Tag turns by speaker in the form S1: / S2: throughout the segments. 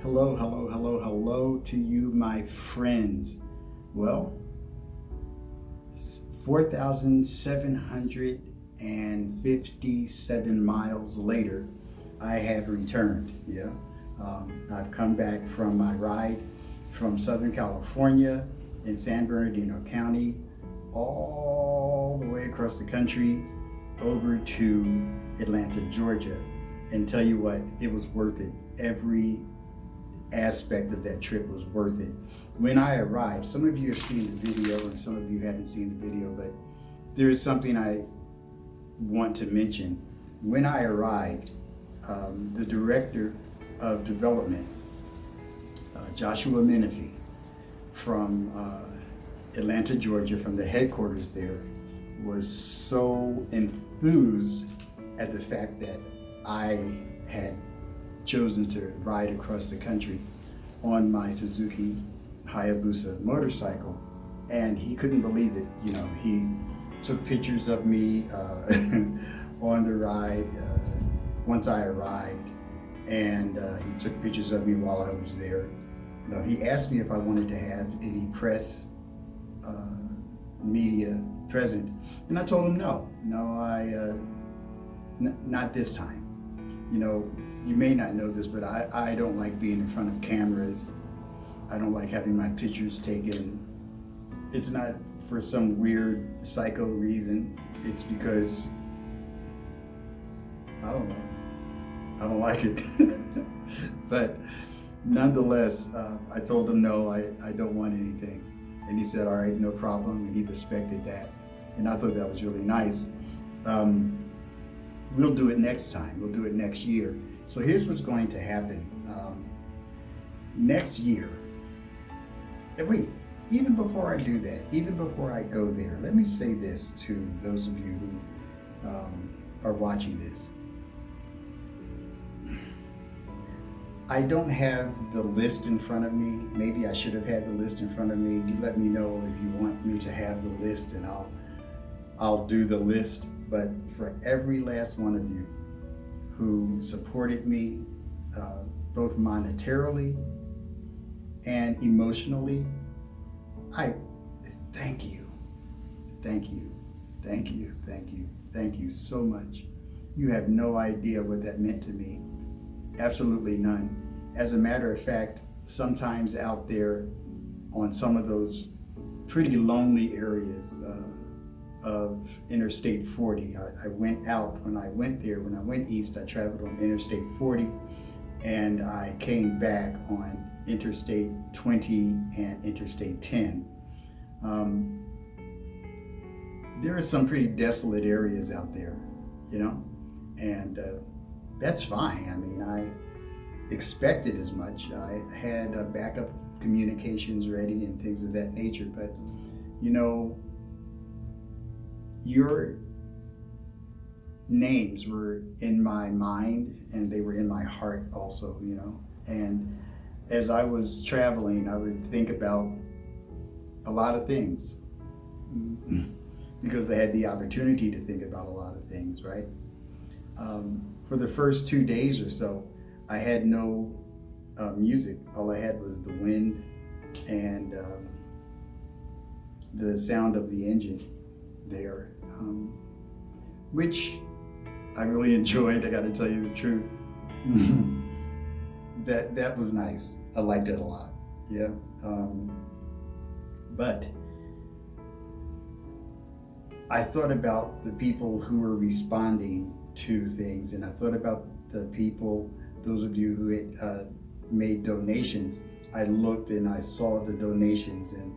S1: Hello, hello, hello, hello to you, my friends. Well, 4,757 miles later, I have returned. Yeah. I've come back from my ride from Southern California in San Bernardino County, all the way across the country over to Atlanta, Georgia. And tell you what, it was worth it. Every aspect of that trip was worth it. When I arrived, some of you have seen the video and some of you haven't seen the video, but there is something I want to mention. When I arrived, the director of development, Joshua Menifee from Atlanta, Georgia, from the headquarters there, was so enthused at the fact that I had chosen to ride across the country on my Suzuki Hayabusa motorcycle, and he couldn't believe it. You know, he took pictures of me on the ride once I arrived, and he took pictures of me while I was there. He asked me if I wanted to have any press media present, and I told him no, not this time. You know, you may not know this, but I don't like being in front of cameras. I don't like having my pictures taken. It's not for some weird psycho reason. It's because, I don't know, I don't like it. But nonetheless, I told him no, I don't want anything. And he said, all right, no problem. And he respected that. And I thought that was really nice. We'll do it next time. We'll do it next year. So here's what's going to happen. Next year, wait, even before I do that, even before I go there, let me say this to those of you who are watching this. I don't have the list in front of me. Maybe I should have had the list in front of me. You let me know if you want me to have the list, and I'll do the list. But for every last one of you who supported me, both monetarily and emotionally, I thank you. Thank you. Thank you. Thank you. Thank you so much. You have no idea what that meant to me. Absolutely none. As a matter of fact, sometimes out there on some of those pretty lonely areas of Interstate 40, I went out when I went east, I traveled on Interstate 40, and I came back on Interstate 20 and Interstate 10. There are some pretty desolate areas out there, you know, and that's fine. I mean, I expected as much. I had backup communications ready and things of that nature, but you know, your names were in my mind and they were in my heart also, you know. And as I was traveling, I would think about a lot of things because I had the opportunity to think about a lot of things, right? For the first 2 days or so, I had no music. All I had was the wind and the sound of the engine there, which I really enjoyed. I got to tell you the truth. That was nice. I liked it a lot. Yeah. But I thought about the people who were responding to things, and I thought about the people, those of you who had made donations. I looked and I saw the donations, and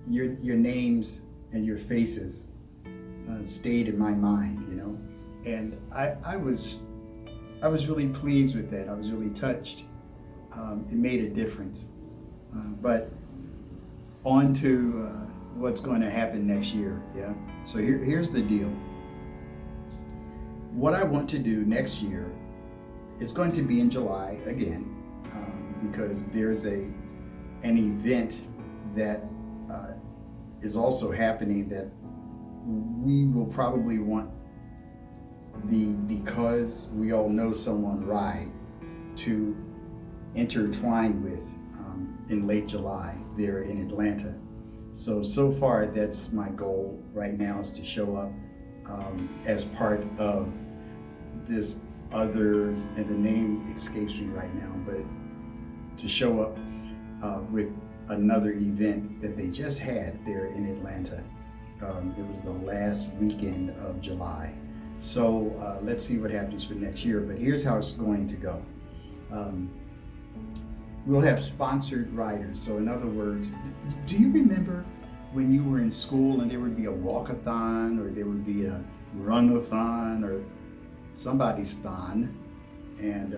S1: your names and your faces stayed in my mind, you know. And I was really pleased with that. I was really touched. It made a difference. But on to what's going to happen next year. Yeah. So here's the deal. What I want to do next year, it's going to be in July again, because there's an event that is also happening that we will probably want the Because We All Know Someone ride to intertwined with in late July there in Atlanta. So far, that's my goal right now, is to show up as part of this other, and the name escapes me right now, but to show up with another event that they just had there in Atlanta. It was the last weekend of July. So let's see what happens for next year, but here's how it's going to go. We'll have sponsored riders. So in other words, do you remember when you were in school and there would be a walkathon, or there would be a runathon, or somebody's thon, and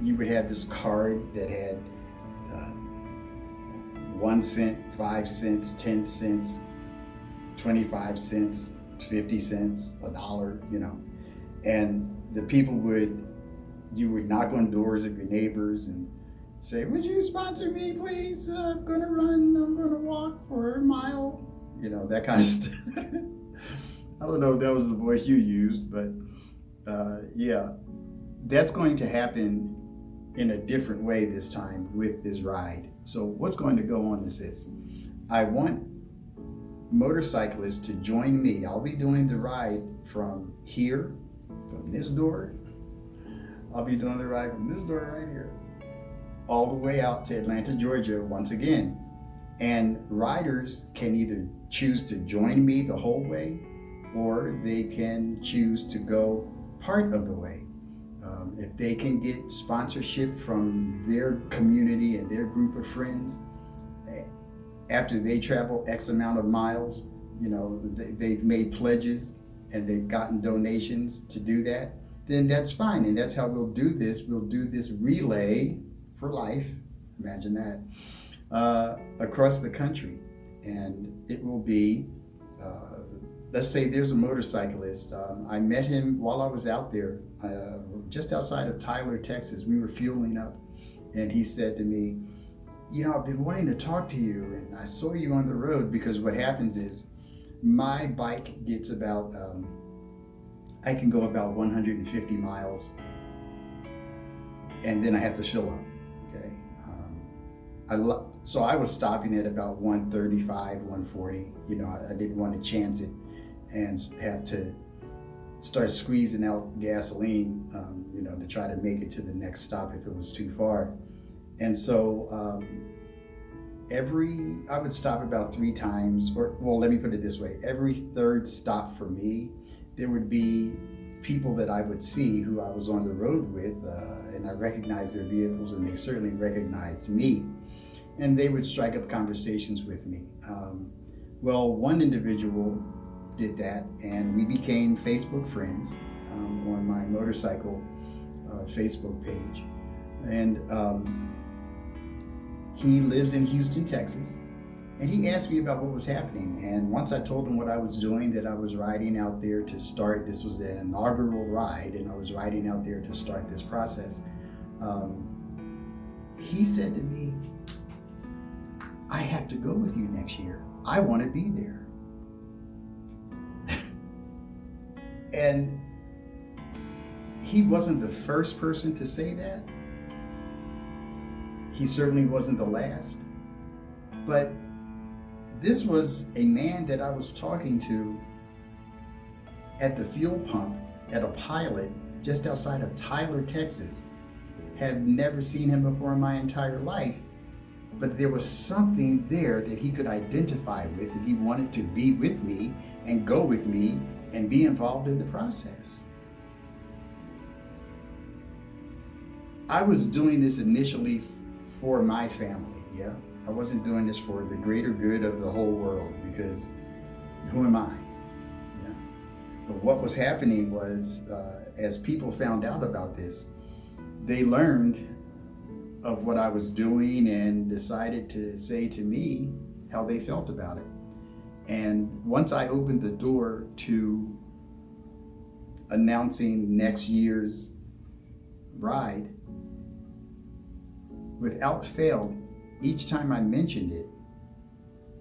S1: you would have this card that had 1 cent, 5 cents, 10 cents, 25 cents, 50 cents, $1, you know. And the people you would knock on doors of your neighbors and say, would you sponsor me, please? I'm gonna walk for a mile, you know, that kind of stuff. I don't know if that was the voice you used, but yeah, that's going to happen in a different way this time with this ride. So what's going to go on is this. I want motorcyclists to join me. I'll be doing the ride from here, from this door. I'll be doing the ride from this door right here, all the way out to Atlanta, Georgia once again. And riders can either choose to join me the whole way, or they can choose to go part of the way. If they can get sponsorship from their community and their group of friends, after they travel X amount of miles, you know, they've made pledges and they've gotten donations to do that, then that's fine. And that's how we'll do this. We'll do this relay for life, imagine that, across the country. And it will be, let's say there's a motorcyclist. I met him while I was out there, just outside of Tyler, Texas. We were fueling up, and he said to me, you know, I've been wanting to talk to you, and I saw you on the road, because what happens is my bike gets about, I can go about 150 miles, and then I have to fill up, okay? So I was stopping at about 135, 140. You know, I didn't want to chance it and have to start squeezing out gasoline, you know, to try to make it to the next stop if it was too far. And so I would stop about 3 times, or, well, let me put it this way. Every third stop for me, there would be people that I would see who I was on the road with, and I recognized their vehicles, and they certainly recognized me. And they would strike up conversations with me. Well, one individual did that, and we became Facebook friends on my motorcycle Facebook page. And he lives in Houston, Texas, and he asked me about what was happening. And once I told him what I was doing, that I was riding out there to start, this was an inaugural ride, and I was riding out there to start this process, he said to me, I have to go with you next year. I want to be there. And he wasn't the first person to say that. He certainly wasn't the last. But this was a man that I was talking to at the fuel pump at a pilot just outside of Tyler, Texas. Had never seen him before in my entire life. But there was something there that he could identify with, and he wanted to be with me and go with me and be involved in the process. I was doing this initially for my family, yeah? I wasn't doing this for the greater good of the whole world, because who am I? Yeah? But what was happening was, as people found out about this, they learned of what I was doing and decided to say to me how they felt about it. And once I opened the door to announcing next year's ride, without fail, each time I mentioned it,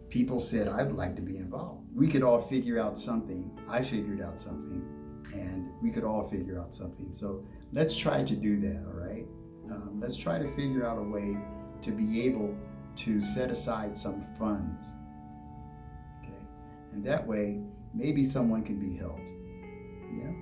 S1: people said, I'd like to be involved. We could all figure out something. I figured out something, and we could all figure out something. So let's try to do that, all right? let's try to figure out a way to be able to set aside some funds. Okay, and that way maybe someone can be helped. Yeah.